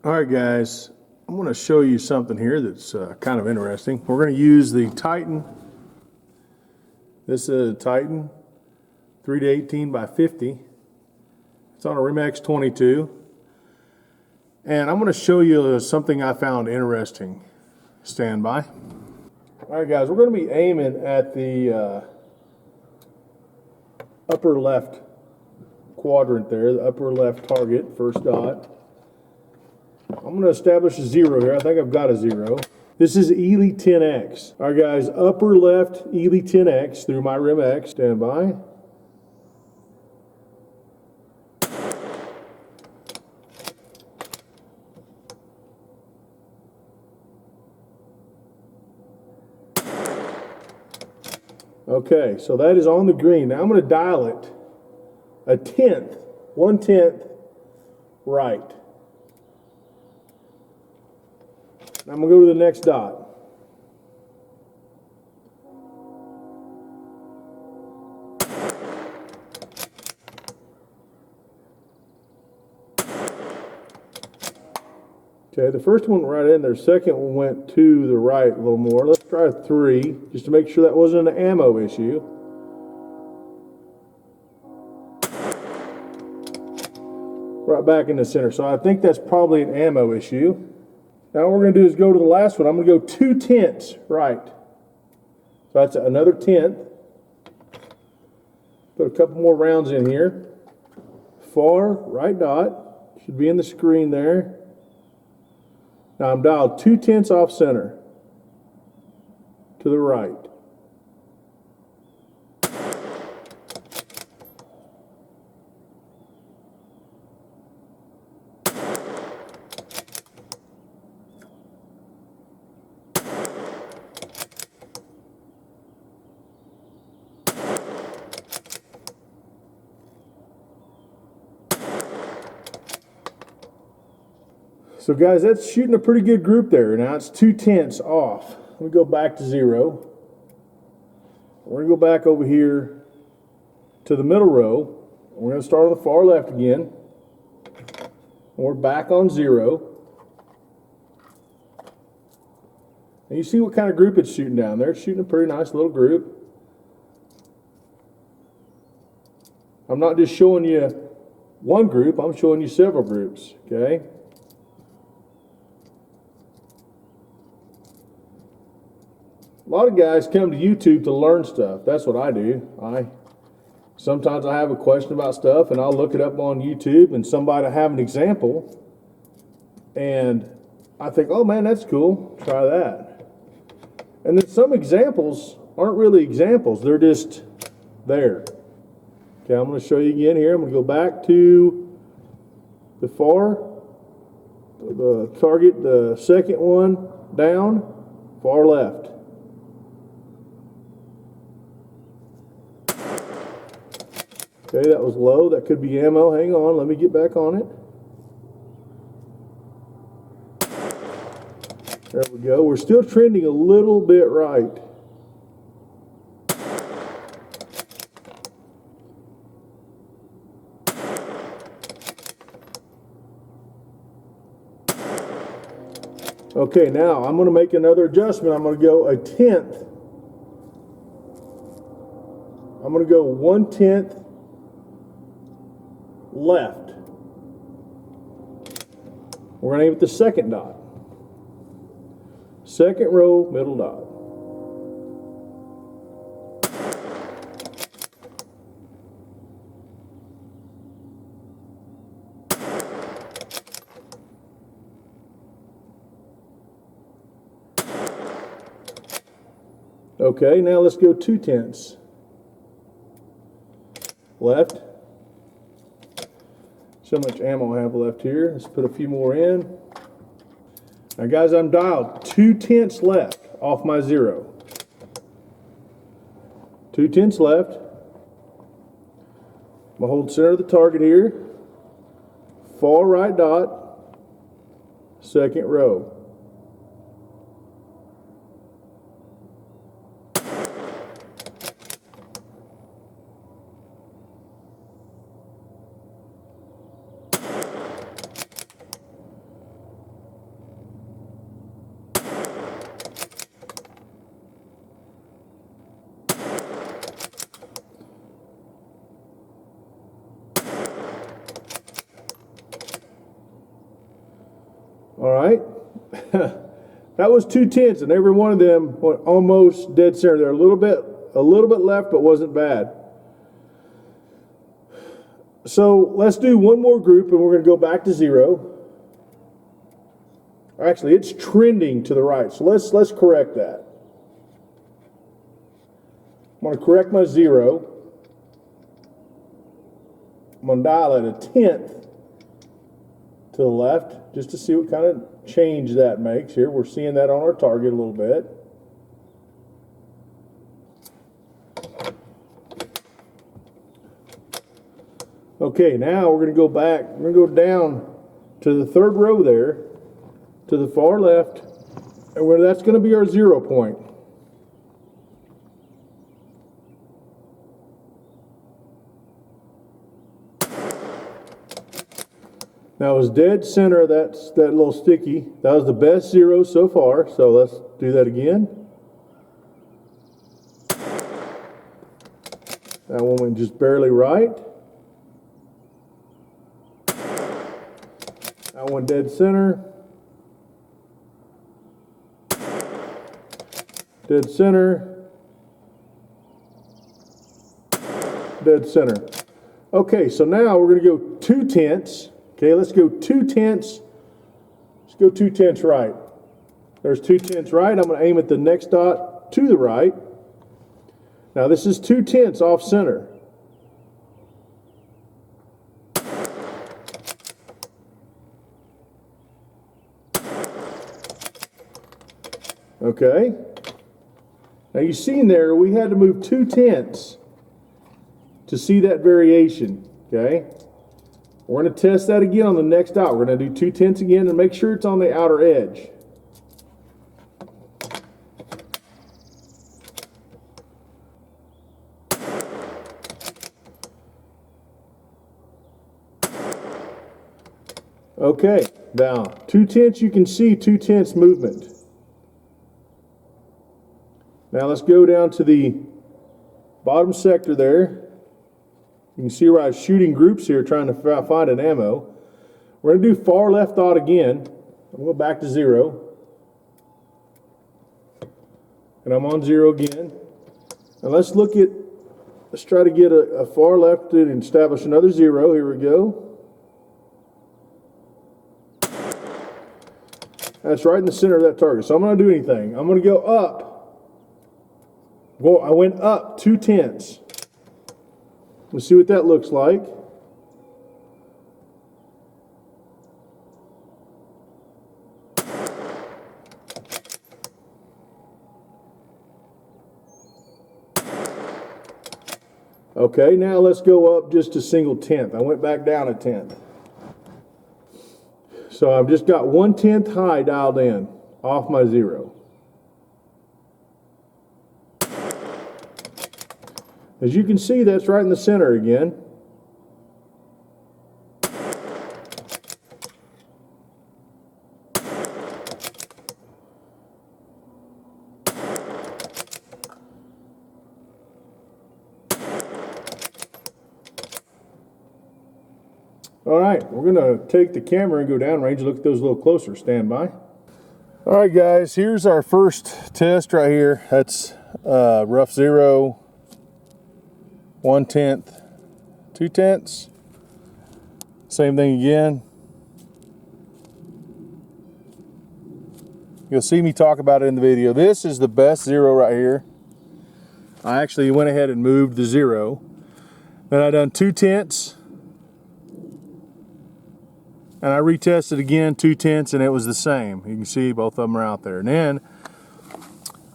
All right, guys, I'm going to show you something here that's kind of interesting. We're going to use the Titan. This is a Titan 3 to 18 by 50. It's on a Rimex 22. And I'm going to show you something I found interesting. Stand by. All right, guys, we're going to be aiming at the upper left quadrant there, the upper left target, first dot. I'm going to establish a 0 here. I think I've got a 0. This is Eley 10X. All right, guys, upper left Eley 10X through my Rimex. Stand by. Okay, so that is on the green. Now I'm going to dial it a tenth, 1/10 right. Now I'm going to go to the next dot. Okay, the first one right in there, second one went to the right a little more. Let's try 3, just to make sure that wasn't an ammo issue. Right back in the center, so I think that's probably an ammo issue. Now what we're going to do is go to the last one. I'm going to go 2/10 right. So that's another tenth. Put a couple more rounds in here. Far right dot, should be in the screen there. Now I'm dialed 2/10 off center to the right. So guys, that's shooting a pretty good group there. Now it's 2/10 off. Let me go back to 0. We're going to go back over here to the middle row. We're going to start on the far left again. And we're back on 0. And you see what kind of group it's shooting down there. It's shooting a pretty nice little group. I'm not just showing you one group, I'm showing you several groups, okay? A lot of guys come to YouTube to learn stuff. That's what I do. Sometimes I have a question about stuff and I'll look it up on YouTube and somebody will have an example and I think, oh man, that's cool, try that. And then some examples aren't really examples, they're just there. Okay, I'm going to show you again here. I'm going to go back to the target, the second one down, far left. Okay, that was low. That could be ammo. Hang on, let me get back on it. There we go. We're still trending a little bit right. Okay, now I'm going to make another adjustment. I'm going to go a tenth. I'm going to go 1/10 left. We're going to aim at the second dot. Second row, middle dot. Okay, now let's go 2/10 left. So much ammo I have left here. Let's put a few more in. Now guys, I'm dialed 2/10 left off my 0. 2/10 left. I'm going to hold center of the target here. Far right dot. Second row. That was 2/10, and every one of them went almost dead center. They're a little bit left, but wasn't bad. So let's do one more group, and we're going to go back to 0. Actually, it's trending to the right, so let's correct that. I'm going to correct my 0. I'm going to dial at 1/10 to the left, just to see what kind of change that makes here. We're seeing that on our target a little bit. Okay, now we're going to go back. We're going to go down to the 3rd row there, to the far left, and that's going to be our 0 point. Now, it was dead center, that little sticky. That was the best 0 so far, so let's do that again. That one went just barely right. That one dead center. Dead center. Dead center. Okay, so now we're going to go 2/10. Okay, let's go 2/10. Let's go 2/10 right. There's 2/10 right. I'm going to aim at the next dot to the right. Now this is 2/10 off center. Okay. Now you've seen there, we had to move 2/10 to see that variation. Okay. We're going to test that again on the next dot. We're going to do 2/10 again and make sure it's on the outer edge. Okay, now 2/10, you can see 2/10 movement. Now let's go down to the bottom sector there. You can see where I was shooting groups here trying to find an ammo. We're going to do far left dot again. I'm going back to 0. And I'm on 0 again. And let's try to get a far left and establish another 0. Here we go. That's right in the center of that target. So I'm not going to do anything. I'm going to go up. Well, I went up 2/10. Let's see what that looks like. Okay, now let's go up just a single 10th. I went back down a 10th. So I've just got 1/10 high dialed in off my 0. As you can see, that's right in the center again. All right, we're going to take the camera and go downrange and look at those a little closer. Stand by. All right, guys, here's our first test right here. That's rough 0, 1/10, 2/10. Same thing again. You'll see me talk about it in the video. This is the best 0 right here. I actually went ahead and moved the 0. Then I done 2/10. And I retested again 2/10, and it was the same. You can see both of them are out there. And then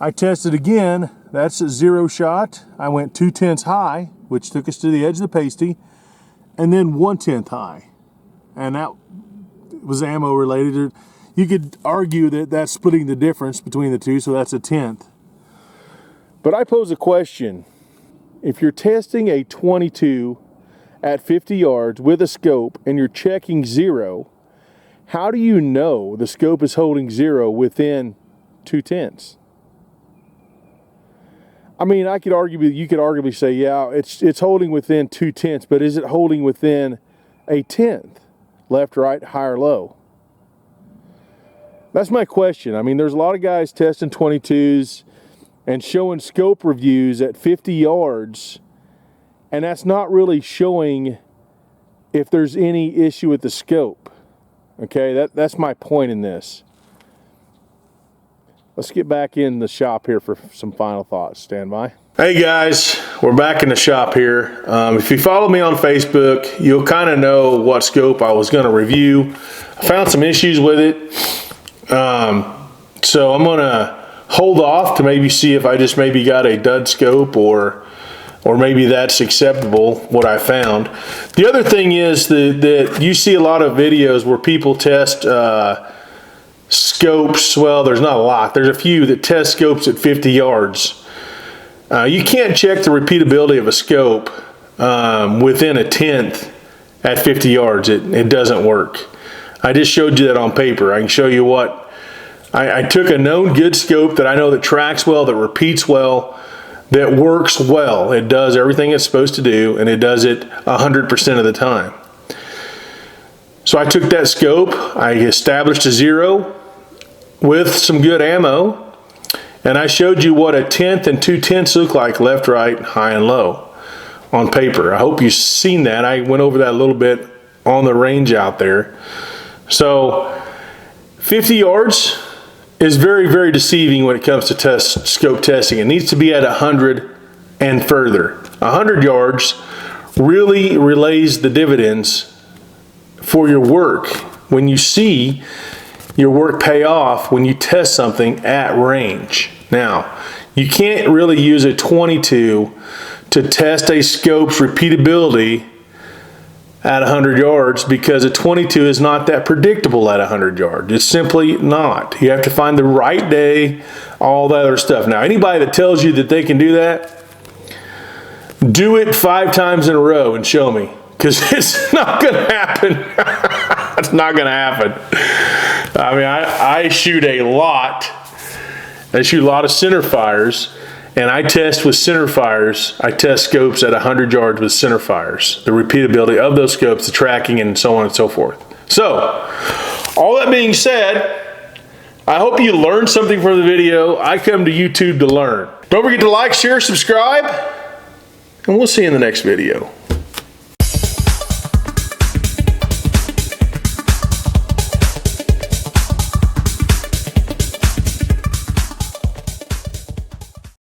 I tested again. That's a 0 shot. I went 2/10 high, which took us to the edge of the pasty, and then 1/10 high. And that was ammo related. You could argue that that's splitting the difference between the two, so that's a 1/10. But I pose a question. If you're testing a 22 at 50 yards with a scope and you're checking 0, how do you know the scope is holding 0 within 2/10? I mean, you could arguably say, yeah, it's holding within 2/10, but is it holding within a 1/10? Left, right, high, or low? That's my question. I mean, there's a lot of guys testing 22s and showing scope reviews at 50 yards, and that's not really showing if there's any issue with the scope. Okay, that's my point in this. Let's get back in the shop here for some final thoughts. Stand by. Hey guys, we're back in the shop here. If you follow me on Facebook, you'll kind of know what scope I was going to review. I found some issues with it. So I'm going to hold off to maybe see if I just maybe got a dud scope or maybe that's acceptable, what I found. The other thing is that you see a lot of videos where people test scopes. Well, there's not a lot. There's a few that test scopes at 50 yards. You can't check the repeatability of a scope within a tenth at 50 yards. It doesn't work. I just showed you that on paper. I can show you what. I took a known good scope that I know that tracks well, that repeats well, that works well. It does everything it's supposed to do, and it does it 100% of the time. So I took that scope, I established a 0 with some good ammo, and I showed you what a 1/10 and 2/10 look like, left, right, high, and low on paper. I hope you've seen that. I went over that a little bit on the range out there. So 50 yards is very, very deceiving when it comes to scope testing. It needs to be at 100 and further. 100 yards really relays the dividends for your work when you see your work pay off when you test something at range. Now, you can't really use a 22 to test a scope's repeatability at 100 yards because a 22 is not that predictable at 100 yards. It's simply not. You have to find the right day, all that other stuff. Now, anybody that tells you that they can do that, do it 5 times in a row and show me, because it's not going to happen. It's not going to happen. I mean, I shoot a lot. I shoot a lot of center fires. And I test with center fires. I test scopes at 100 yards with center fires. The repeatability of those scopes, the tracking, and so on and so forth. So, all that being said, I hope you learned something from the video. I come to YouTube to learn. Don't forget to like, share, subscribe, and we'll see you in the next video.